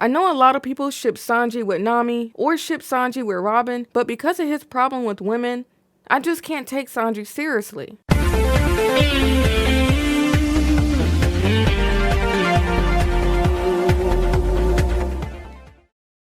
I know a lot of people ship Sanji with Nami or ship Sanji with Robin, but because of his problem with women, I just can't take Sanji seriously.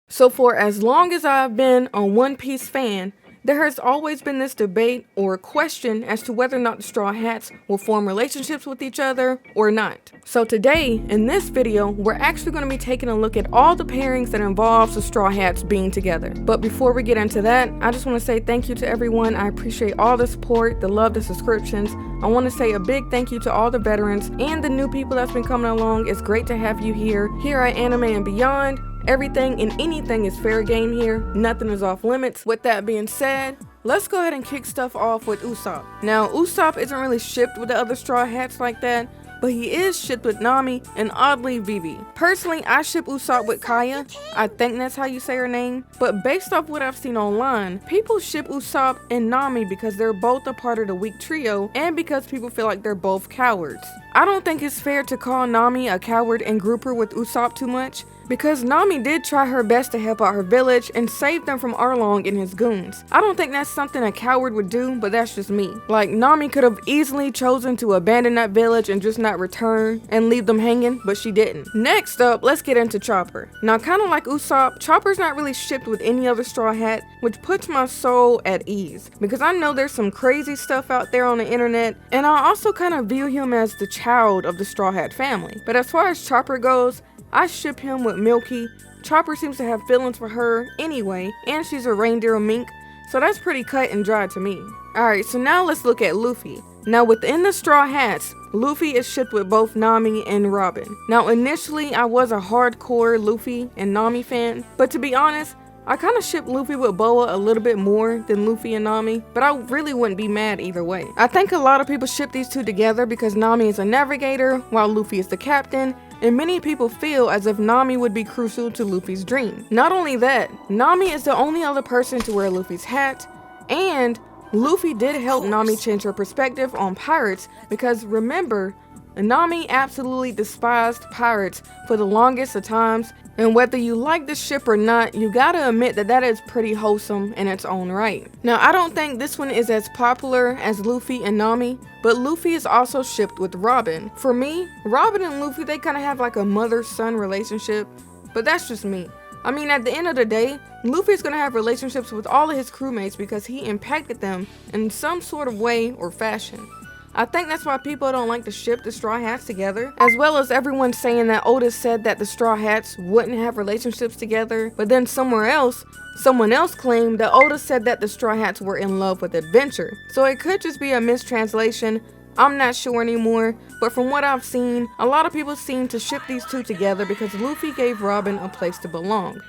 So for as long as I've been a One Piece fan, there has always been this debate or question as to whether or not the Straw Hats will form relationships with each other or not. So today, in this video, we're actually going to be taking a look at all the pairings that involves the Straw Hats being together. But before we get into that, I just want to say thank you to everyone. I appreciate all the support, the love, the subscriptions. I want to say a big thank you to all the veterans and the new people that's been coming along. It's great to have you here at Anime and Beyond. Everything and anything is fair game here. Nothing is off limits. With that being said, let's go ahead and kick stuff off with Usopp. Now, Usopp isn't really shipped with the other Straw Hats like that, but he is shipped with Nami and oddly Vivi. Personally, I ship Usopp with Kaya. I think that's how you say her name. But based off what I've seen online, people ship Usopp and Nami because they're both a part of the weak trio and because people feel like they're both cowards. I don't think it's fair to call Nami a coward and group her with Usopp too much, because Nami did try her best to help out her village and save them from Arlong and his goons. I don't think that's something a coward would do, but that's just me. Like, Nami could have easily chosen to abandon that village and just not return and leave them hanging, but she didn't. Next up, let's get into Chopper. Now, kind of like Usopp, Chopper's not really shipped with any other Straw Hat, which puts my soul at ease, because I know there's some crazy stuff out there on the internet, and I also kind of view him as the child of the Straw Hat family. But as far as Chopper goes, I ship him with Milky. Chopper seems to have feelings for her anyway, and she's a reindeer mink, so that's pretty cut and dry to me. Alright, so now let's look at Luffy. Now within the Straw Hats, Luffy is shipped with both Nami and Robin. Now initially I was a hardcore Luffy and Nami fan, but to be honest, I kind of ship Luffy with Boa a little bit more than Luffy and Nami, but I really wouldn't be mad either way. I think a lot of people ship these two together because Nami is a navigator while Luffy is the captain, and many people feel as if Nami would be crucial to Luffy's dream. Not only that, Nami is the only other person to wear Luffy's hat, and Luffy did help Nami change her perspective on pirates because remember, Nami absolutely despised pirates for the longest of times, and whether you like the ship or not, you gotta admit that that is pretty wholesome in its own right. Now, I don't think this one is as popular as Luffy and Nami, but Luffy is also shipped with Robin. For me, Robin and Luffy, they kind of have like a mother-son relationship, but that's just me. I mean, at the end of the day, Luffy's gonna have relationships with all of his crewmates because he impacted them in some sort of way or fashion. I think that's why people don't like to ship the Straw Hats together, as well as everyone saying that Oda said that the Straw Hats wouldn't have relationships together, but then someone else claimed that Oda said that the Straw Hats were in love with adventure. So it could just be a mistranslation. I'm not sure anymore, but from what I've seen, a lot of people seem to ship these two together because Luffy gave Robin a place to belong,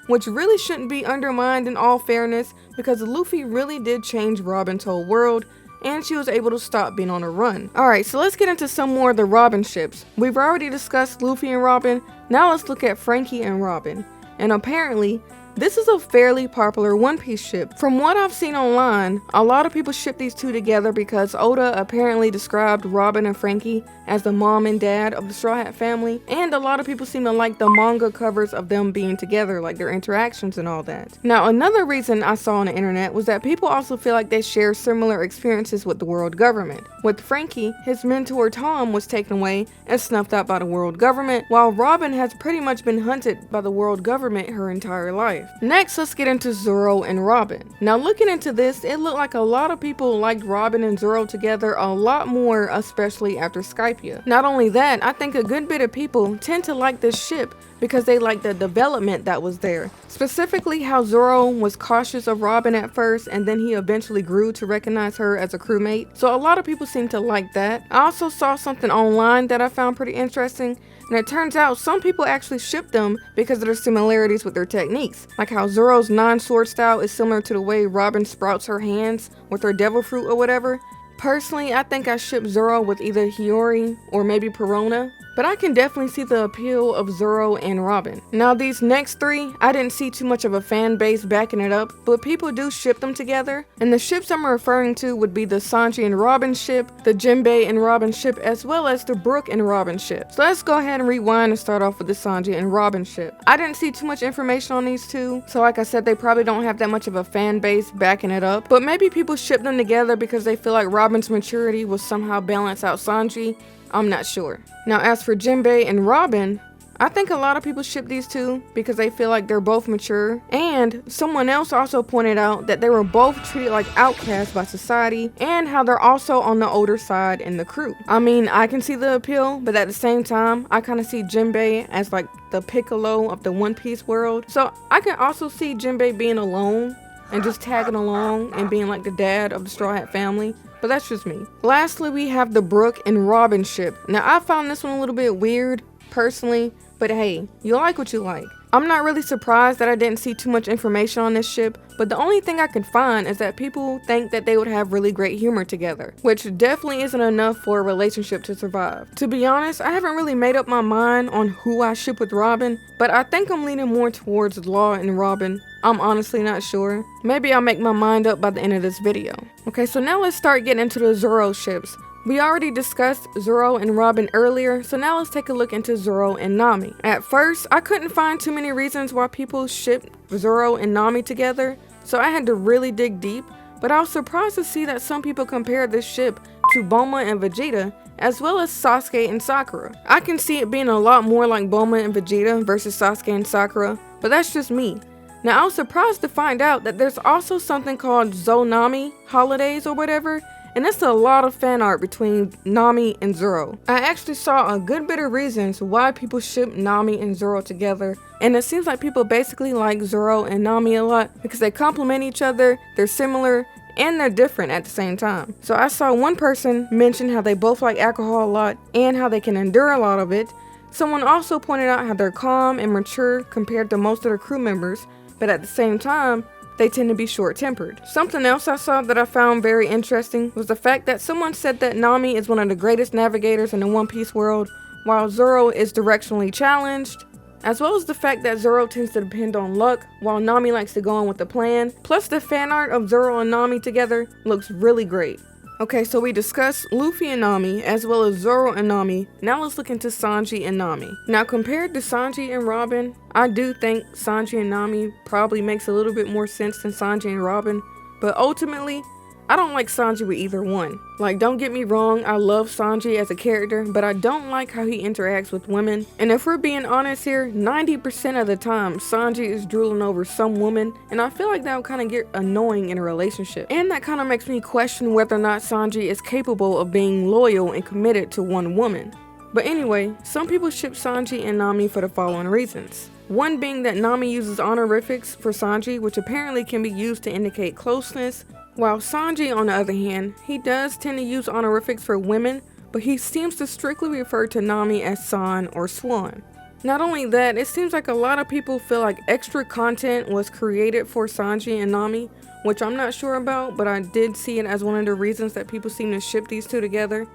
which really shouldn't be undermined in all fairness because Luffy really did change Robin's whole world, and she was able to stop being on a run. Alright, so let's get into some more of the Robin ships. We've already discussed Luffy and Robin, now let's look at Franky and Robin. And apparently, this is a fairly popular One Piece ship. From what I've seen online, a lot of people ship these two together because Oda apparently described Robin and Franky as the mom and dad of the Straw Hat family, and a lot of people seem to like the manga covers of them being together, like their interactions and all that. Now, another reason I saw on the internet was that people also feel like they share similar experiences with the world government. With Franky, his mentor Tom was taken away and snuffed out by the world government, while Robin has pretty much been hunted by the world government her entire life. Next, let's get into Zoro and Robin. Now, looking into this, it looked like a lot of people liked Robin and Zoro together a lot more, especially after Skypiea. Not only that, I think a good bit of people tend to like this ship because they like the development that was there. Specifically how Zoro was cautious of Robin at first and then he eventually grew to recognize her as a crewmate. So a lot of people seem to like that. I also saw something online that I found pretty interesting, and it turns out some people actually ship them because of their similarities with their techniques. Like how Zoro's non-sword style is similar to the way Robin sprouts her hands with her devil fruit or whatever. Personally, I think I ship Zoro with either Hiyori or maybe Perona, but I can definitely see the appeal of Zoro and Robin. Now these next three, I didn't see too much of a fan base backing it up, but people do ship them together, and the ships I'm referring to would be the Sanji and Robin ship, the Jinbei and Robin ship, as well as the Brook and Robin ship. So let's go ahead and rewind and start off with the Sanji and Robin ship. I didn't see too much information on these two, so like I said, they probably don't have that much of a fan base backing it up, but maybe people ship them together because they feel like Robin's maturity will somehow balance out Sanji. I'm not sure. Now as for Jinbei and Robin, I think a lot of people ship these two because they feel like they're both mature, and someone else also pointed out that they were both treated like outcasts by society and how they're also on the older side in the crew. I mean, I can see the appeal, but at the same time, I kind of see Jinbei as like the Piccolo of the One Piece world. So I can also see Jinbei being alone and just tagging along and being like the dad of the Straw Hat family. But that's just me. Lastly, we have the Brook and Robin ship. Now I found this one a little bit weird personally, but hey, you like what you like. I'm not really surprised that I didn't see too much information on this ship, but the only thing I could find is that people think that they would have really great humor together, which definitely isn't enough for a relationship to survive. To be honest, I haven't really made up my mind on who I ship with Robin, but I think I'm leaning more towards Law and Robin. I'm honestly not sure. Maybe I'll make my mind up by the end of this video. Okay, so now let's start getting into the Zoro ships. We already discussed Zoro and Robin earlier, so now let's take a look into Zoro and Nami. At first, I couldn't find too many reasons why people ship Zoro and Nami together, so I had to really dig deep, but I was surprised to see that some people compared this ship to Bulma and Vegeta, as well as Sasuke and Sakura. I can see it being a lot more like Bulma and Vegeta versus Sasuke and Sakura, but that's just me. Now I was surprised to find out that there's also something called ZoroXNami holidays or whatever, and it's a lot of fan art between Nami and Zoro. I actually saw a good bit of reasons why people ship Nami and Zoro together, and it seems like people basically like Zoro and Nami a lot because they complement each other, they're similar, and they're different at the same time. So I saw one person mention how they both like alcohol a lot and how they can endure a lot of it. Someone also pointed out how they're calm and mature compared to most of their crew members, but at the same time, they tend to be short-tempered. Something else I saw that I found very interesting was the fact that someone said that Nami is one of the greatest navigators in the One Piece world, while Zoro is directionally challenged, as well as the fact that Zoro tends to depend on luck, while Nami likes to go on with the plan. Plus the fan art of Zoro and Nami together looks really great. Okay, so we discussed Luffy and Nami, as well as Zoro and Nami. Now let's look into Sanji and Nami. Now compared to Sanji and Robin, I do think Sanji and Nami probably makes a little bit more sense than Sanji and Robin, but ultimately, I don't like Sanji with either one. Like, don't get me wrong, I love Sanji as a character, but I don't like how he interacts with women. And if we're being honest here, 90% of the time, Sanji is drooling over some woman, and I feel like that would kind of get annoying in a relationship. And that kind of makes me question whether or not Sanji is capable of being loyal and committed to one woman. But anyway, some people ship Sanji and Nami for the following reasons. One being that Nami uses honorifics for Sanji, which apparently can be used to indicate closeness, while Sanji, on the other hand, he does tend to use honorifics for women, but he seems to strictly refer to Nami as San or Swan. Not only that, it seems like a lot of people feel like extra content was created for Sanji and Nami, which I'm not sure about, but I did see it as one of the reasons that people seem to ship these two together,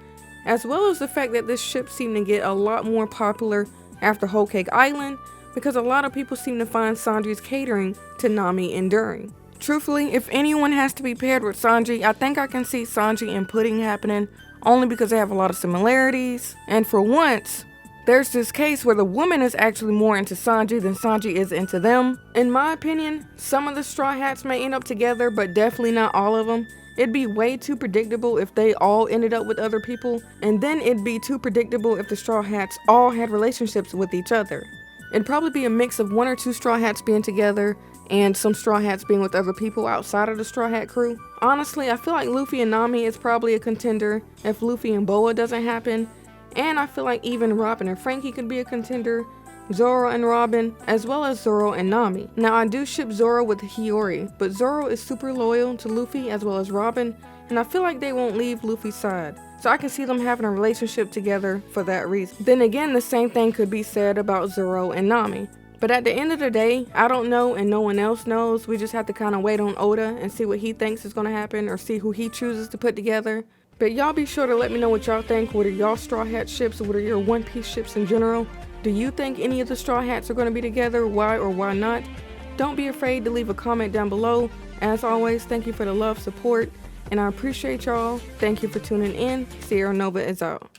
as well as the fact that this ship seemed to get a lot more popular after Whole Cake Island, because a lot of people seem to find Sanji's catering to Nami enduring. Truthfully, if anyone has to be paired with Sanji, I think I can see Sanji and Pudding happening, only because they have a lot of similarities. And for once, there's this case where the woman is actually more into Sanji than Sanji is into them. In my opinion, some of the Straw Hats may end up together, but definitely not all of them. It'd be way too predictable if they all ended up with other people, and then it'd be too predictable if the Straw Hats all had relationships with each other. It'd probably be a mix of 1 or 2 Straw Hats being together, and some Straw Hats being with other people outside of the Straw Hat crew. Honestly, I feel like Luffy and Nami is probably a contender if Luffy and Boa doesn't happen, and I feel like even Robin and Franky could be a contender, Zoro and Robin, as well as Zoro and Nami. Now I do ship Zoro with Hiyori, but Zoro is super loyal to Luffy as well as Robin, and I feel like they won't leave Luffy's side. So I can see them having a relationship together for that reason. Then again, the same thing could be said about Zoro and Nami. But at the end of the day, I don't know and no one else knows. We just have to kind of wait on Oda and see what he thinks is going to happen, or see who he chooses to put together. But y'all be sure to let me know what y'all think. What are y'all Straw Hat ships? What are your One Piece ships in general? Do you think any of the Straw Hats are going to be together? Why or why not? Don't be afraid to leave a comment down below. As always, thank you for the love, support, and I appreciate y'all. Thank you for tuning in. SierraNovaa is out.